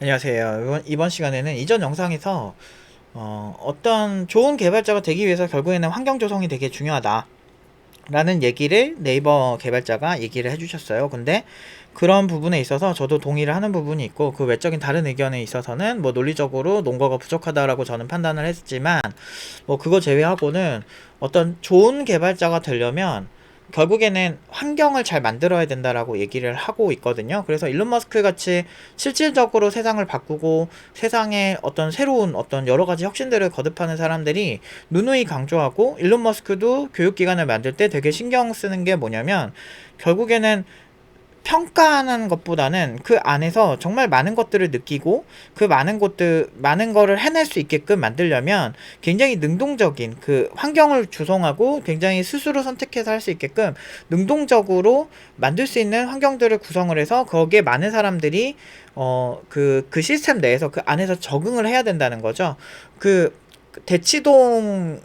안녕하세요. 이번 시간에는 이전 영상에서 어떤 좋은 개발자가 되기 위해서 결국에는 환경 조성이 되게 중요하다 라는 얘기를 네이버 개발자가 얘기를 해주셨어요. 근데 그런 부분에 있어서 저도 동의를 하는 부분이 있고, 그 외적인 다른 의견에 있어서는 뭐 논리적으로 논거가 부족하다라고 저는 판단을 했지만, 뭐 그거 제외하고는 어떤 좋은 개발자가 되려면 결국에는 환경을 잘 만들어야 된다라고 얘기를 하고 있거든요. 그래서 일론 머스크 같이 실질적으로 세상을 바꾸고 세상에 어떤 새로운 어떤 여러 가지 혁신들을 거듭하는 사람들이 누누이 강조하고, 일론 머스크도 교육기관을 만들 때 되게 신경 쓰는 게 뭐냐면, 결국에는 평가하는 것보다는 그 안에서 정말 많은 것들을 느끼고 그 많은 거를 해낼 수 있게끔 만들려면 굉장히 능동적인 그 환경을 조성하고 굉장히 스스로 선택해서 할 수 있게끔 능동적으로 만들 수 있는 환경들을 구성을 해서 거기에 많은 사람들이 그 시스템 내에서 그 안에서 적응을 해야 된다는 거죠. 그 대치동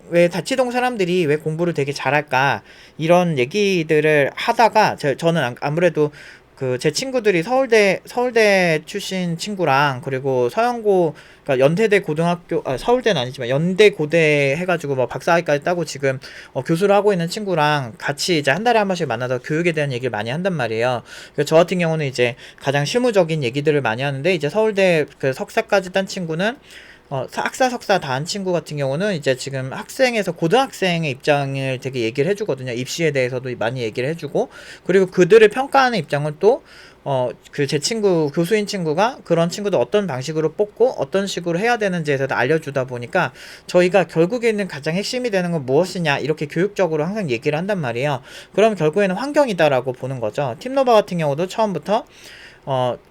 사람들이 왜 공부를 되게 잘할까, 이런 얘기들을 하다가 저는 아무래도 그 제 친구들이 서울대 출신 친구랑, 그리고 서영고, 그러니까 연세대 고등학교, 서울대는 아니지만 연대 고대 해가지고 뭐 박사학위까지 따고 지금 교수를 하고 있는 친구랑 같이 이제 한 달에 한 번씩 만나서 교육에 대한 얘기를 많이 한단 말이에요. 그래서 저 같은 경우는 이제 가장 실무적인 얘기들을 많이 하는데, 이제 서울대 그 석사까지 딴 친구는 학사, 석사 다 한 친구 같은 경우는 이제 지금 학생에서 고등학생의 입장을 되게 얘기를 해주거든요. 입시에 대해서도 많이 얘기를 해주고, 그리고 그들을 평가하는 입장은 또, 제 친구, 교수인 친구가 그런 친구들 어떤 방식으로 뽑고 어떤 식으로 해야 되는지에 대해서 알려주다 보니까, 저희가 결국에는 가장 핵심이 되는 건 무엇이냐, 이렇게 교육적으로 항상 얘기를 한단 말이에요. 그럼 결국에는 환경이다라고 보는 거죠. 팀노바 같은 경우도 처음부터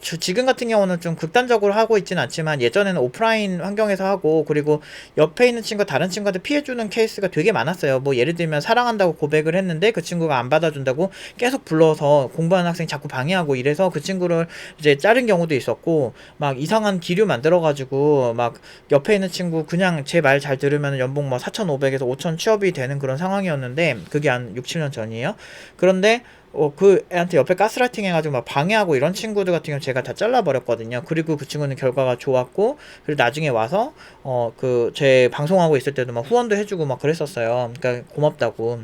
지금 같은 경우는 좀 극단적으로 하고 있진 않지만, 예전에는 오프라인 환경에서 하고, 그리고 옆에 있는 친구, 다른 친구한테 피해주는 케이스가 되게 많았어요. 뭐 예를 들면 사랑한다고 고백을 했는데 그 친구가 안 받아준다고 계속 불러서 공부하는 학생 자꾸 방해하고, 이래서 그 친구를 이제 자른 경우도 있었고, 막 이상한 기류 만들어가지고 막 옆에 있는 친구 그냥 제 말 잘 들으면 연봉 뭐 4,500에서 5,000 취업이 되는 그런 상황이었는데, 그게 한 6, 7년 전이에요. 그런데 그 애한테 옆에 가스라이팅 해가지고 막 방해하고 이런 친구들 같은 경우 제가 다 잘라버렸거든요. 그리고 그 친구는 결과가 좋았고, 그리고 나중에 와서 제 방송하고 있을 때도 막 후원도 해주고 막 그랬었어요. 그러니까 고맙다고.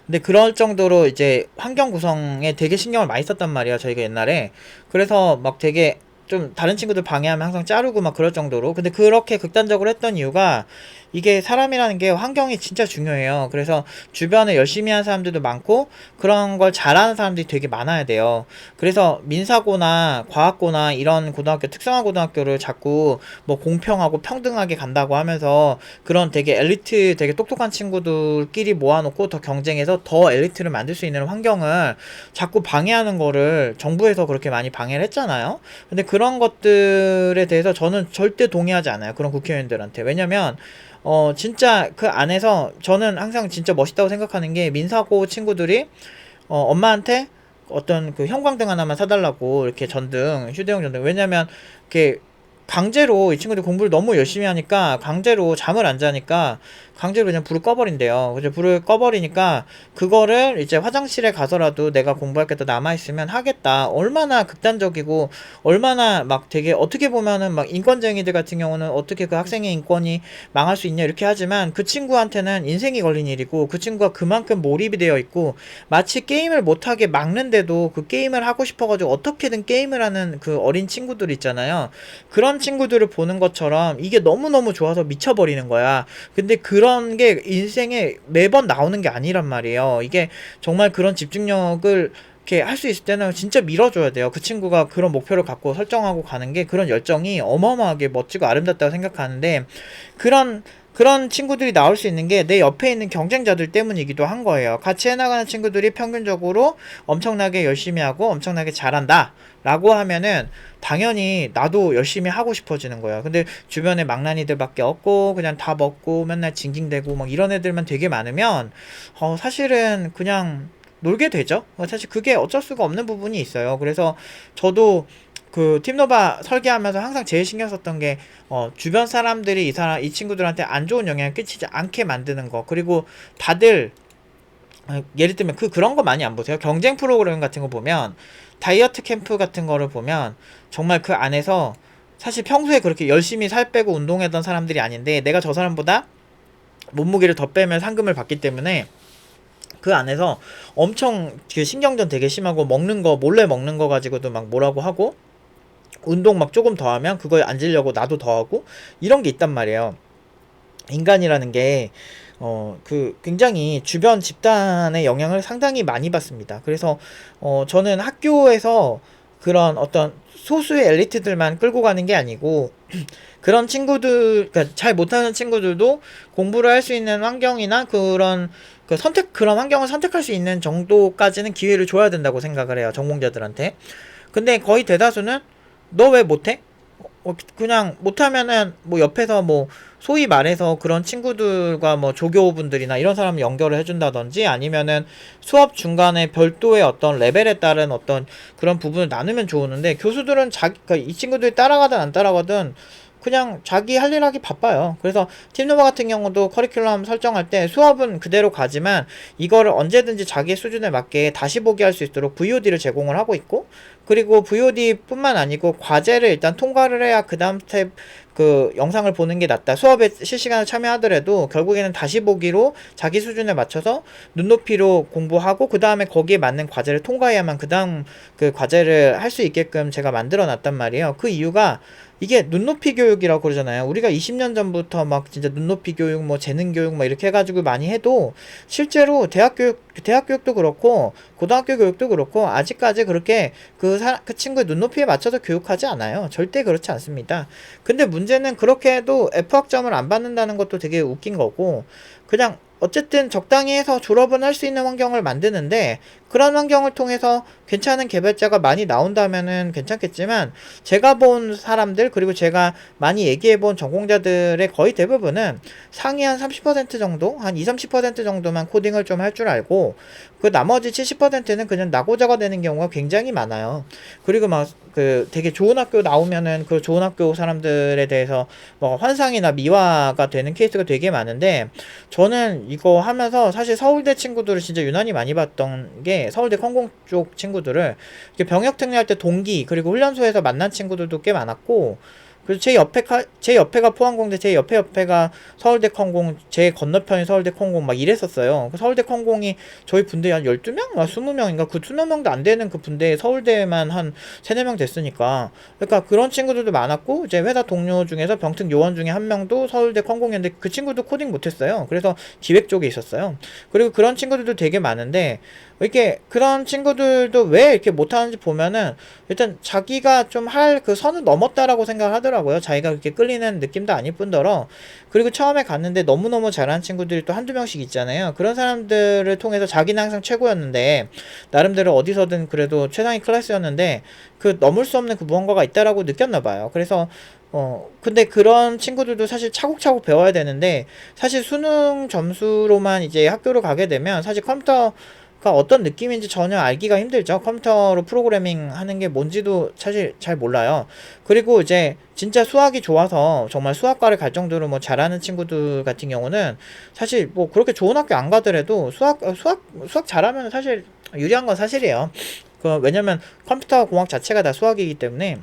근데 그럴 정도로 이제 환경 구성에 되게 신경을 많이 썼단 말이에요, 저희가 옛날에. 그래서 막 되게 좀 다른 친구들 방해하면 항상 자르고 막 그럴 정도로. 근데 그렇게 극단적으로 했던 이유가, 이게 사람이라는 게 환경이 진짜 중요해요. 그래서 주변에 열심히 하는 사람들도 많고 그런 걸 잘하는 사람들이 되게 많아야 돼요. 그래서 민사고나 과학고나 이런 고등학교, 특성화 고등학교를 자꾸 뭐 공평하고 평등하게 간다고 하면서 그런 되게 엘리트, 되게 똑똑한 친구들끼리 모아놓고 더 경쟁해서 더 엘리트를 만들 수 있는 환경을 자꾸 방해하는 거를 정부에서 그렇게 많이 방해를 했잖아요. 근데 그런 것들에 대해서 저는 절대 동의하지 않아요, 그런 국회의원들한테. 왜냐면 진짜 그 안에서 저는 항상 진짜 멋있다고 생각하는 게, 민사고 친구들이 엄마한테 어떤 그 형광등 하나만 사달라고 이렇게 전등, 휴대용 전등. 왜냐면 이렇게 강제로 이 친구들이 공부를 너무 열심히 하니까 강제로 잠을 안 자니까 강제로 그냥 불을 꺼버린대요. 그래서 불을 꺼버리니까 그거를 이제 화장실에 가서라도 내가 공부할 게 더 남아있으면 하겠다. 얼마나 극단적이고, 얼마나 막 되게, 어떻게 보면은 막 인권쟁이들 같은 경우는 어떻게 그 학생의 인권이 망할 수 있냐 이렇게 하지만, 그 친구한테는 인생이 걸린 일이고, 그 친구가 그만큼 몰입이 되어 있고, 마치 게임을 못하게 막는데도 그 게임을 하고 싶어가지고 어떻게든 게임을 하는 그 어린 친구들 있잖아요. 그런 친구들을 보는 것처럼 이게 너무너무 좋아서 미쳐버리는 거야. 근데 그런 게 인생에 매번 나오는 게 아니란 말이에요. 이게 정말 그런 집중력을 이렇게 할 수 있을 때는 진짜 밀어줘야 돼요. 그 친구가 그런 목표를 갖고 설정하고 가는 게, 그런 열정이 어마어마하게 멋지고 아름답다고 생각하는데, 그런 친구들이 나올 수 있는 게 내 옆에 있는 경쟁자들 때문이기도 한 거예요. 같이 해나가는 친구들이 평균적으로 엄청나게 열심히 하고 엄청나게 잘한다 라고 하면은 당연히 나도 열심히 하고 싶어지는 거야. 근데 주변에 망나니들밖에 없고 그냥 다 먹고 맨날 징징대고 막 이런 애들만 되게 많으면 사실은 그냥 놀게 되죠. 사실 그게 어쩔 수가 없는 부분이 있어요. 그래서 저도 그 팀노바 설계하면서 항상 제일 신경 썼던 게, 주변 사람들이 이 친구들한테 안 좋은 영향을 끼치지 않게 만드는 거. 그리고 다들 예를 들면 그런 거 많이 안 보세요? 경쟁 프로그램 같은 거 보면 다이어트 캠프 같은 거를 보면 정말 그 안에서 사실 평소에 그렇게 열심히 살 빼고 운동했던 사람들이 아닌데 내가 저 사람보다 몸무게를 더 빼면 상금을 받기 때문에 그 안에서 엄청 그 신경전 되게 심하고 먹는 거 몰래 먹는 거 가지고도 막 뭐라고 하고 운동 막 조금 더 하면 그거에 앉으려고 나도 더 하고 이런 게 있단 말이에요. 인간이라는 게 굉장히 주변 집단의 영향을 상당히 많이 받습니다. 그래서 저는 학교에서 그런 어떤 소수의 엘리트들만 끌고 가는 게 아니고 그런 친구들, 그러니까 잘 못하는 친구들도 공부를 할 수 있는 환경이나 그런 환경을 선택할 수 있는 정도까지는 기회를 줘야 된다고 생각을 해요. 전공자들한테. 근데 거의 대다수는 너 왜 못해? 그냥 못하면은 뭐 옆에서 뭐 소위 말해서 그런 친구들과 뭐 조교분들이나 이런 사람을 연결을 해준다든지 아니면은 수업 중간에 별도의 어떤 레벨에 따른 어떤 그런 부분을 나누면 좋은데 교수들은 그러니까 이 친구들이 따라가든 안 따라가든 그냥 자기 할 일 하기 바빠요. 그래서 팀노바 같은 경우도 커리큘럼 설정할 때 수업은 그대로 가지만 이거를 언제든지 자기 수준에 맞게 다시 보기 할 수 있도록 VOD를 제공을 하고 있고, 그리고 VOD 뿐만 아니고 과제를 일단 통과를 해야 그 다음 스텝 그 영상을 보는 게 낫다. 수업에 실시간으로 참여하더라도 결국에는 다시 보기로 자기 수준에 맞춰서 눈높이로 공부하고 그 다음에 거기에 맞는 과제를 통과해야만 그 다음 그 과제를 할 수 있게끔 제가 만들어 놨단 말이에요. 그 이유가 이게 눈높이 교육이라고 그러잖아요. 우리가 20년 전부터 막 진짜 눈높이 교육, 뭐 재능 교육 막 이렇게 해가지고 많이 해도 실제로 대학 교육도 그렇고 고등학교 교육도 그렇고 아직까지 그렇게 그 친구의 눈높이에 맞춰서 교육하지 않아요. 절대 그렇지 않습니다. 근데 문제는 그렇게 해도 F학점을 안 받는다는 것도 되게 웃긴 거고, 그냥 어쨌든 적당히 해서 졸업은 할 수 있는 환경을 만드는데 그런 환경을 통해서 괜찮은 개발자가 많이 나온다면은 괜찮겠지만, 제가 본 사람들 그리고 제가 많이 얘기해본 전공자들의 거의 대부분은 상위 한 30% 정도, 한 20-30% 정도만 코딩을 좀 할 줄 알고 그 나머지 70%는 그냥 나고자가 되는 경우가 굉장히 많아요. 그리고 막 그 되게 좋은 학교 나오면은 그 좋은 학교 사람들에 대해서 뭐 환상이나 미화가 되는 케이스가 되게 많은데, 저는 이거 하면서 사실 서울대 친구들을 진짜 유난히 많이 봤던 게 서울대 컴공 쪽 친구들을 병역 특례할 때 동기 그리고 훈련소에서 만난 친구들도 꽤 많았고, 그리고 제 옆에가 포항공대, 제 옆에가 서울대 컴공, 제 건너편이 서울대 컴공 막 이랬었어요. 서울대 컴공이 저희 분대에 한 12명? 20명인가? 그 20명도 안 되는 그 분대에 서울대만 한 3, 4명 됐으니까. 그러니까 그런 친구들도 많았고, 이제 회사 동료 중에서 병특 요원 중에 한 명도 서울대 컴공이었는데 그 친구도 코딩 못했어요. 그래서 기획 쪽에 있었어요. 그리고 그런 친구들도 되게 많은데, 이렇게 그런 친구들도 왜 이렇게 못하는지 보면은 일단 자기가 좀 할 그 선을 넘었다라고 생각을 하더라고요. 자기가 그렇게 끌리는 느낌도 아닐 뿐더러, 그리고 처음에 갔는데 너무너무 잘하는 친구들이 또 한두 명씩 있잖아요. 그런 사람들을 통해서 자기는 항상 최고였는데 나름대로 어디서든 그래도 최상위 클래스였는데 그 넘을 수 없는 그 무언가가 있다라고 느꼈나 봐요. 그래서 근데 그런 친구들도 사실 차곡차곡 배워야 되는데, 사실 수능 점수로만 이제 학교를 가게 되면 사실 컴퓨터가 어떤 느낌인지 전혀 알기가 힘들죠. 컴퓨터로 프로그래밍 하는 게 뭔지도 사실 잘 몰라요. 그리고 이제 진짜 수학이 좋아서 정말 수학과를 갈 정도로 뭐 잘하는 친구들 같은 경우는 사실 뭐 그렇게 좋은 학교 안 가더라도 수학 잘하면 사실 유리한 건 사실이에요. 왜냐면 컴퓨터 공학 자체가 다 수학이기 때문에.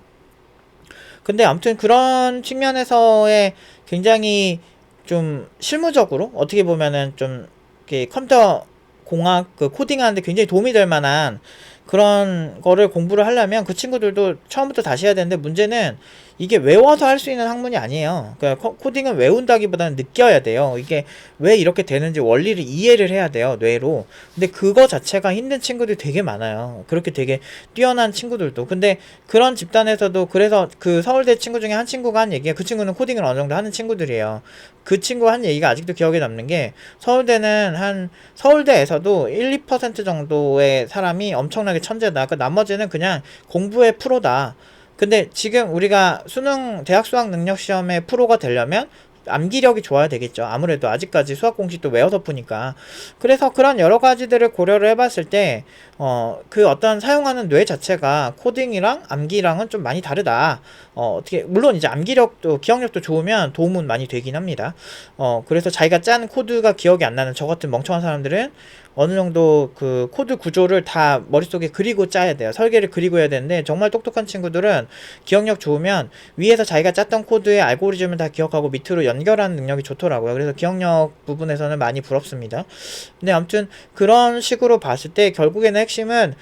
근데 아무튼 그런 측면에서의 굉장히 좀 실무적으로 어떻게 보면은 좀 이렇게 컴퓨터 공학 그 코딩하는데 굉장히 도움이 될 만한 그런 거를 공부를 하려면 그 친구들도 처음부터 다시 해야 되는데, 문제는 이게 외워서 할 수 있는 학문이 아니에요. 그러니까 코딩은 외운다기보다는 느껴야 돼요. 이게 왜 이렇게 되는지 원리를 이해를 해야 돼요, 뇌로. 근데 그거 자체가 힘든 친구들이 되게 많아요. 그렇게 되게 뛰어난 친구들도. 근데 그런 집단에서도, 그래서 그 서울대 친구 중에 한 친구가 한 얘기가, 그 친구는 코딩을 어느 정도 하는 친구들이에요. 그 친구 한 얘기가 아직도 기억에 남는 게, 서울대에서도 1-2% 정도의 사람이 엄청나게 천재다. 그 나머지는 그냥 공부의 프로다. 근데 지금 우리가 대학 수학 능력 시험의 프로가 되려면 암기력이 좋아야 되겠죠. 아무래도 아직까지 수학 공식도 외워서 푸니까. 그래서 그런 여러 가지들을 고려를 해봤을 때, 그 어떤 사용하는 뇌 자체가 코딩이랑 암기랑은 좀 많이 다르다. 물론 이제 기억력도 좋으면 도움은 많이 되긴 합니다. 그래서 자기가 짠 코드가 기억이 안 나는 저 같은 멍청한 사람들은 어느 정도 그 코드 구조를 다 머릿속에 그리고 짜야 돼요. 설계를 그리고 해야 되는데, 정말 똑똑한 친구들은 기억력 좋으면 위에서 자기가 짰던 코드의 알고리즘을 다 기억하고 밑으로 연결하는 능력이 좋더라고요. 그래서 기억력 부분에서는 많이 부럽습니다. 근데 아무튼 그런 식으로 봤을 때 결국에는 핵심은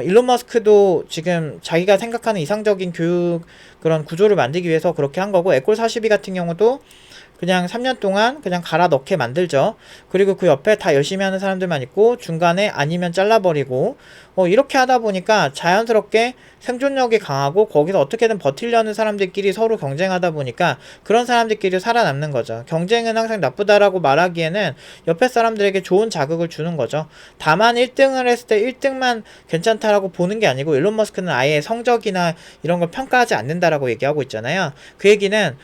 일론 머스크도 지금 자기가 생각하는 이상적인 교육 그런 구조를 만들기 위해서 그렇게 한 거고, 에콜 42 같은 경우도 그냥 3년 동안 그냥 갈아 넣게 만들죠. 그리고 그 옆에 다 열심히 하는 사람들만 있고 중간에 아니면 잘라버리고, 이렇게 하다 보니까 자연스럽게 생존력이 강하고 거기서 어떻게든 버틸려는 사람들끼리 서로 경쟁하다 보니까 그런 사람들끼리 살아남는 거죠. 경쟁은 항상 나쁘다라고 말하기에는 옆에 사람들에게 좋은 자극을 주는 거죠. 다만 1등을 했을 때 1등만 괜찮다라고 보는 게 아니고, 일론 머스크는 아예 성적이나 이런 걸 평가하지 않는다라고 얘기하고 있잖아요. 그 얘기는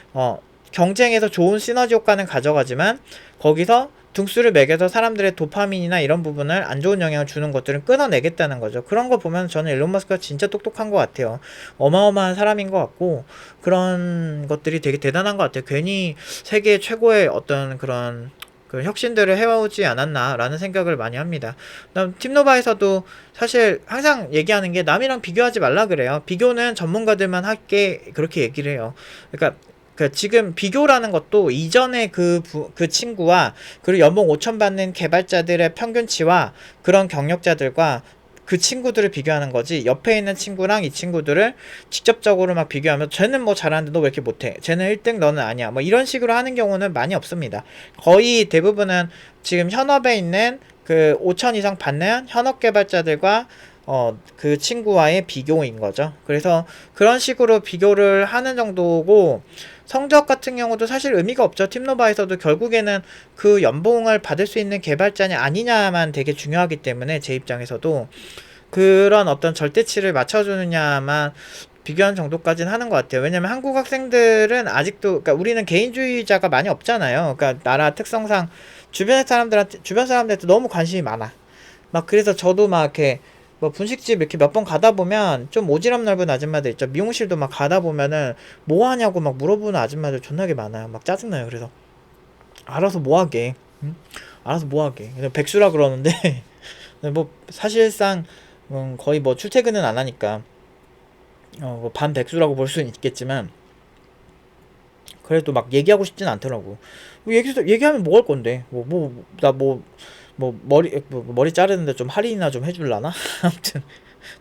경쟁에서 좋은 시너지 효과는 가져가지만 거기서 등수를 매겨서 사람들의 도파민이나 이런 부분을 안 좋은 영향을 주는 것들은 끊어내겠다는 거죠. 그런 거 보면 저는 일론 머스크가 진짜 똑똑한 것 같아요. 어마어마한 사람인 것 같고, 그런 것들이 되게 대단한 것 같아요. 괜히 세계 최고의 어떤 그런 그 혁신들을 해오지 않았나라는 생각을 많이 합니다. 팀노바에서도 사실 항상 얘기하는 게 남이랑 비교하지 말라 그래요. 비교는 전문가들만 할게, 그렇게 얘기를 해요. 그러니까 지금 비교라는 것도 이전에 그 친구와, 그리고 연봉 5천 받는 개발자들의 평균치와 그런 경력자들과 그 친구들을 비교하는 거지, 옆에 있는 친구랑 이 친구들을 직접적으로 막 비교하면 쟤는 뭐 잘하는데 너 왜 이렇게 못해? 쟤는 1등 너는 아니야. 뭐 이런 식으로 하는 경우는 많이 없습니다. 거의 대부분은 지금 현업에 있는 그 5천 이상 받는 현업 개발자들과 그 친구와의 비교인 거죠. 그래서 그런 식으로 비교를 하는 정도고, 성적 같은 경우도 사실 의미가 없죠. 팀노바에서도 결국에는 그 연봉을 받을 수 있는 개발자냐 아니냐만 되게 중요하기 때문에, 제 입장에서도 그런 어떤 절대치를 맞춰주느냐만 비교한 정도까지는 하는 것 같아요. 왜냐면 한국 학생들은 아직도, 그러니까 우리는 개인주의자가 많이 없잖아요. 그러니까 나라 특성상 주변 사람들한테 너무 관심이 많아. 막 그래서 저도 막 이렇게 뭐 분식집 이렇게 몇 번 가다 보면 좀 오지랖 넓은 아줌마들 있죠. 미용실도 막 가다 보면은 뭐 하냐고 막 물어보는 아줌마들 존나게 많아요. 막 짜증나요. 그래서 알아서 뭐 하게, 응? 알아서 뭐 하게. 그냥 백수라 그러는데 뭐 사실상 거의 뭐 출퇴근은 안 하니까 뭐 반백수라고 볼 수는 있겠지만, 그래도 막 얘기하고 싶진 않더라고. 뭐 얘기하면 뭐 할 건데, 머리 자르는데 좀 할인이나 좀 해줄라나? 아무튼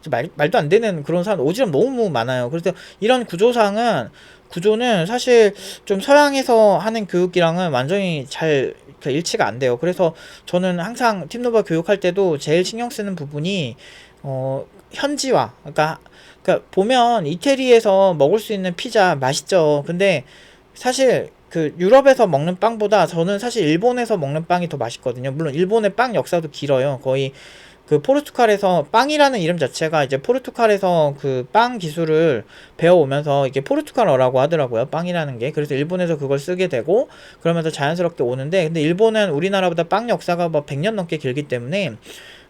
좀 말도 안 되는 그런 사람 오지랖 너무 많아요. 그래서 이런 구조는 사실 좀 서양에서 하는 교육이랑은 완전히 잘 일치가 안 돼요. 그래서 저는 항상 팀노바 교육할 때도 제일 신경 쓰는 부분이 현지화. 그러니까 보면 이태리에서 먹을 수 있는 피자 맛있죠. 근데 사실 그 유럽에서 먹는 빵보다 저는 사실 일본에서 먹는 빵이 더 맛있거든요. 물론 일본의 빵 역사도 길어요. 거의 그 포르투갈에서 빵이라는 이름 자체가 이제 포르투갈에서 그 빵 기술을 배워오면서 이게 포르투갈어라고 하더라고요. 빵이라는 게. 그래서 일본에서 그걸 쓰게 되고 그러면서 자연스럽게 오는데, 근데 일본은 우리나라보다 빵 역사가 뭐 100년 넘게 길기 때문에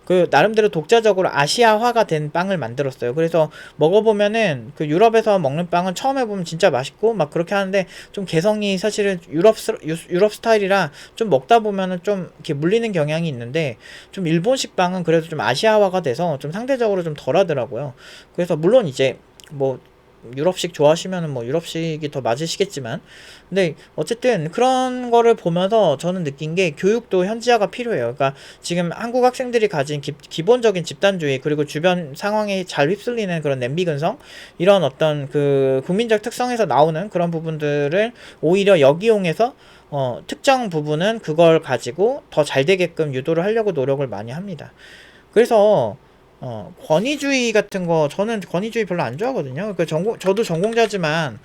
그 나름대로 독자적으로 아시아화가 된 빵을 만들었어요. 그래서 먹어보면은 그 유럽에서 먹는 빵은 처음에 보면 진짜 맛있고 막 그렇게 하는데, 좀 개성이 사실은 유럽 스타일이라 좀 먹다 보면은 좀 이렇게 물리는 경향이 있는데, 좀 일본식 빵은 그래도 좀 아시아화가 돼서 좀 상대적으로 좀 덜하더라고요. 그래서 물론 이제 뭐 유럽식 좋아하시면은 뭐 유럽식이 더 맞으시겠지만, 근데 어쨌든 그런 거를 보면서 저는 느낀 게 교육도 현지화가 필요해요. 그러니까 지금 한국 학생들이 가진 기본적인 집단주의, 그리고 주변 상황에 잘 휩쓸리는 그런 냄비 근성, 이런 어떤 그 국민적 특성에서 나오는 그런 부분들을 오히려 역이용해서 특정 부분은 그걸 가지고 더 잘 되게끔 유도를 하려고 노력을 많이 합니다. 그래서 권위주의 같은 거, 저는 권위주의 별로 안 좋아하거든요. 저도 전공자지만,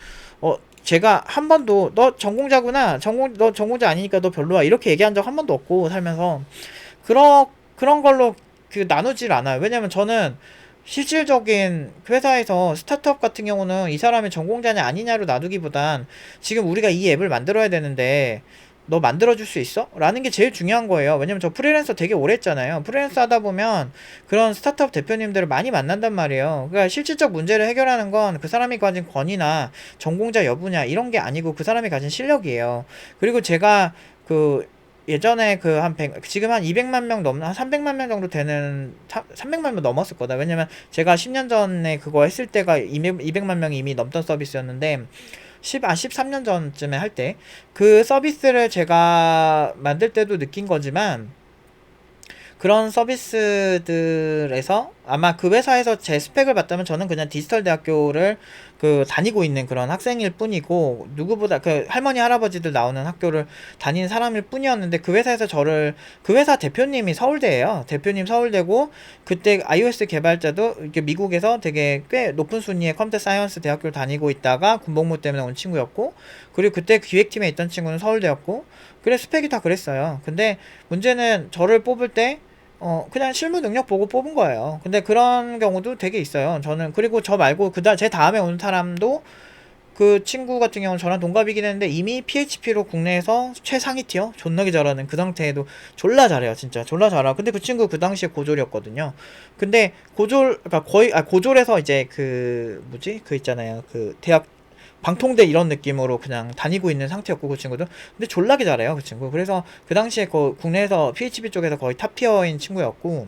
제가 한 번도, 너 전공자구나, 너 전공자 아니니까 너 별로야, 이렇게 얘기한 적 한 번도 없고, 살면서. 그런 걸로 나누질 않아요. 왜냐면 저는 실질적인 회사에서 스타트업 같은 경우는 이 사람이 전공자냐 아니냐로 나누기보단, 지금 우리가 이 앱을 만들어야 되는데, 너 만들어줄 수 있어? 라는 게 제일 중요한 거예요. 왜냐면 저 프리랜서 되게 오래 했잖아요. 프리랜서 하다 보면 그런 스타트업 대표님들을 많이 만난단 말이에요. 그러니까 실질적 문제를 해결하는 건 그 사람이 가진 권위나 전공자 여부냐 이런 게 아니고 그 사람이 가진 실력이에요. 그리고 제가 그 예전에 그 한 100, 지금 한 200만 명 넘나, 한 300만 명 정도 되는, 300만 명 넘었을 거다. 왜냐면 제가 10년 전에 그거 했을 때가 200만 명이 이미 넘던 서비스였는데, 13년 전쯤에 할 때, 그 서비스를 제가 만들 때도 느낀 거지만, 그런 서비스들에서 아마 그 회사에서 제 스펙을 봤다면 저는 그냥 디지털 대학교를 그 다니고 있는 그런 학생일 뿐이고, 누구보다 그 할머니 할아버지들 나오는 학교를 다니는 사람일 뿐이었는데, 그 회사에서 저를, 그 회사 대표님이 서울대예요. 대표님 서울대고, 그때 iOS 개발자도 이렇게 미국에서 되게 꽤 높은 순위의 컴퓨터 사이언스 대학교를 다니고 있다가 군복무 때문에 온 친구였고, 그리고 그때 기획팀에 있던 친구는 서울대였고, 그래 스펙이 다 그랬어요. 근데 문제는 저를 뽑을 때 그냥 실무 능력 보고 뽑은 거예요. 근데 그런 경우도 되게 있어요. 저는, 그리고 저 말고, 제 다음에 온 사람도, 그 친구 같은 경우는 저랑 동갑이긴 했는데, 이미 PHP로 국내에서 최상위 티어? 존나게 잘하는 그 상태에도 졸라 잘해요. 진짜. 졸라 잘하고. 근데 그 친구 그 당시에 고졸이었거든요. 근데 그러니까 거의, 고졸에서 이제 그 있잖아요. 그 대학, 방통대 이런 느낌으로 그냥 다니고 있는 상태였고, 그 친구도. 근데 졸라게 잘해요, 그 친구. 그래서 그 당시에 국내에서 PHP 쪽에서 거의 탑티어인 친구였고,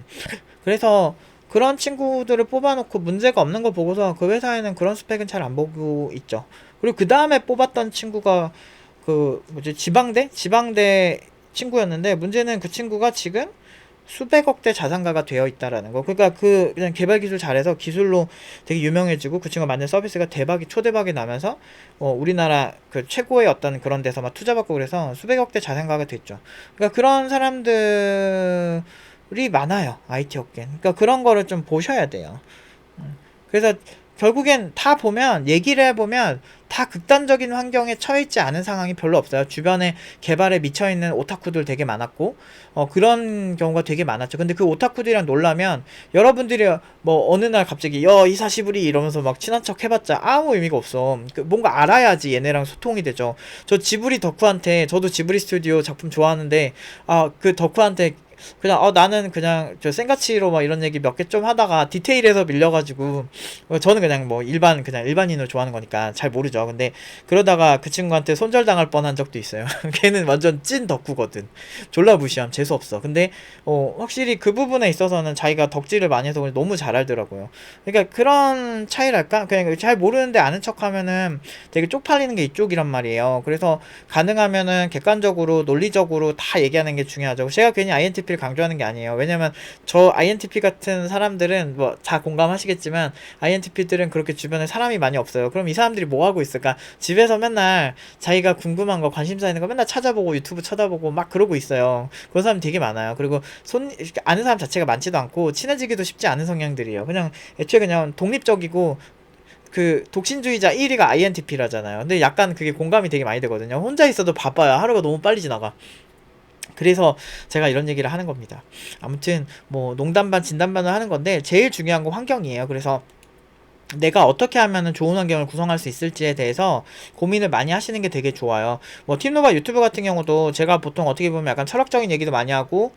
그래서 그런 친구들을 뽑아놓고 문제가 없는 걸 보고서 그 회사에는 그런 스펙은 잘 안 보고 있죠. 그리고 그 다음에 뽑았던 친구가 지방대 친구였는데, 문제는 그 친구가 지금 수백억대 자산가가 되어 있다라는 거. 그러니까 그냥 개발 기술 잘해서 기술로 되게 유명해지고, 그 친구가 만든 서비스가 초대박이 나면서 우리나라 그 최고의 어떤 그런 데서 막 투자받고, 그래서 수백억대 자산가가 됐죠. 그러니까 그런 사람들이 많아요, IT 업계. 그러니까 그런 거를 좀 보셔야 돼요. 그래서 결국엔 다 보면, 얘기를 해보면 다 극단적인 환경에 처해있지 않은 상황이 별로 없어요. 주변에 개발에 미쳐있는 오타쿠들 되게 많았고, 그런 경우가 되게 많았죠. 근데 그 오타쿠들이랑 놀라면, 여러분들이 뭐 어느 날 갑자기 이사시부리 이러면서 막 친한 척 해봤자 아무 의미가 없어. 뭔가 알아야지 얘네랑 소통이 되죠. 저 지브리 덕후한테, 저도 지브리 스튜디오 작품 좋아하는데, 그 덕후한테 그냥 나는 그냥 저 생가치로 막 이런 얘기 몇 개 좀 하다가 디테일에서 밀려가지고, 저는 그냥 뭐 그냥 일반인을 좋아하는 거니까 잘 모르죠. 근데 그러다가 그 친구한테 손절당할 뻔한 적도 있어요. 걔는 완전 찐 덕후거든. 졸라 무시함, 재수없어. 근데 확실히 그 부분에 있어서는 자기가 덕질을 많이 해서 너무 잘 알더라고요. 그러니까 그런 차이랄까? 그냥 잘 모르는데 아는 척하면은 되게 쪽팔리는 게 이쪽이란 말이에요. 그래서 가능하면은 객관적으로 논리적으로 다 얘기하는 게 중요하죠. 제가 괜히 INTP를 강조하는 게 아니에요. 왜냐면 저 INTP 같은 사람들은 뭐 다 공감하시겠지만, INTP들은 그렇게 주변에 사람이 많이 없어요. 그럼 이 사람들이 뭐 하고 있을까? 집에서 맨날 자기가 궁금한 거, 관심사 있는 거 맨날 찾아보고, 유튜브 쳐다보고 막 그러고 있어요. 그런 사람이 되게 많아요. 그리고 아는 사람 자체가 많지도 않고 친해지기도 쉽지 않은 성향들이에요. 그냥 애초에 그냥 독립적이고, 그 독신주의자 1위가 INTP라잖아요. 근데 약간 그게 공감이 되게 많이 되거든요. 혼자 있어도 바빠요. 하루가 너무 빨리 지나가. 그래서 제가 이런 얘기를 하는 겁니다. 아무튼 뭐 농담 반 진담 반을 하는 건데, 제일 중요한 건 환경이에요. 그래서 내가 어떻게 하면은 좋은 환경을 구성할 수 있을지에 대해서 고민을 많이 하시는 게 되게 좋아요. 뭐 팀노바 유튜브 같은 경우도 제가 보통 어떻게 보면 약간 철학적인 얘기도 많이 하고,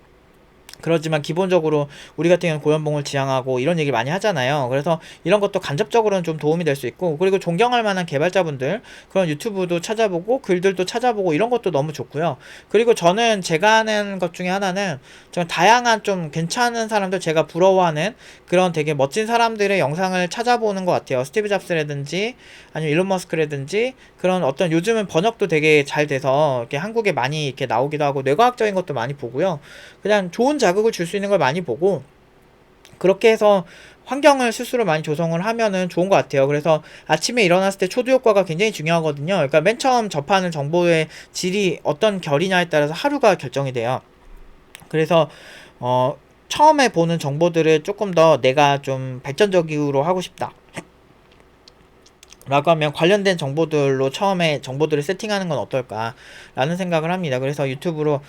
그렇지만 기본적으로 우리 같은 경우는 고연봉을 지향하고 이런 얘기를 많이 하잖아요. 그래서 이런 것도 간접적으로는 좀 도움이 될 수 있고, 그리고 존경할 만한 개발자분들 그런 유튜브도 찾아보고 글들도 찾아보고 이런 것도 너무 좋고요. 그리고 저는 제가 하는 것 중에 하나는 좀 다양한 좀 괜찮은 사람들, 제가 부러워하는 그런 되게 멋진 사람들의 영상을 찾아보는 것 같아요. 스티브 잡스라든지 아니면 일론 머스크라든지, 그런 어떤, 요즘은 번역도 되게 잘 돼서 이렇게 한국에 많이 이렇게 나오기도 하고, 뇌과학적인 것도 많이 보고요. 그냥 좋은 자극을 줄 수 있는 걸 많이 보고, 그렇게 해서 환경을 스스로 많이 조성을 하면은 좋은 것 같아요. 그래서 아침에 일어났을 때 초두 효과가 굉장히 중요하거든요. 그러니까 맨 처음 접하는 정보의 질이 어떤 결이냐에 따라서 하루가 결정이 돼요. 그래서 처음에 보는 정보들을 조금 더 내가 좀 발전적으로 하고 싶다 라고 하면, 관련된 정보들로 처음에 정보들을 세팅하는 건 어떨까 라는 생각을 합니다. 그래서 유튜브로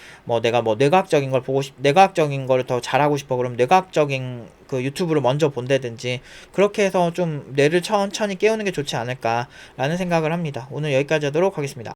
내가 뇌과학적인 걸 뇌과학적인 걸 더 잘하고 싶어 그럼 뇌과학적인 그 유튜브를 먼저 본다든지, 그렇게 해서 좀 뇌를 천천히 깨우는 게 좋지 않을까 라는 생각을 합니다. 오늘 여기까지 하도록 하겠습니다.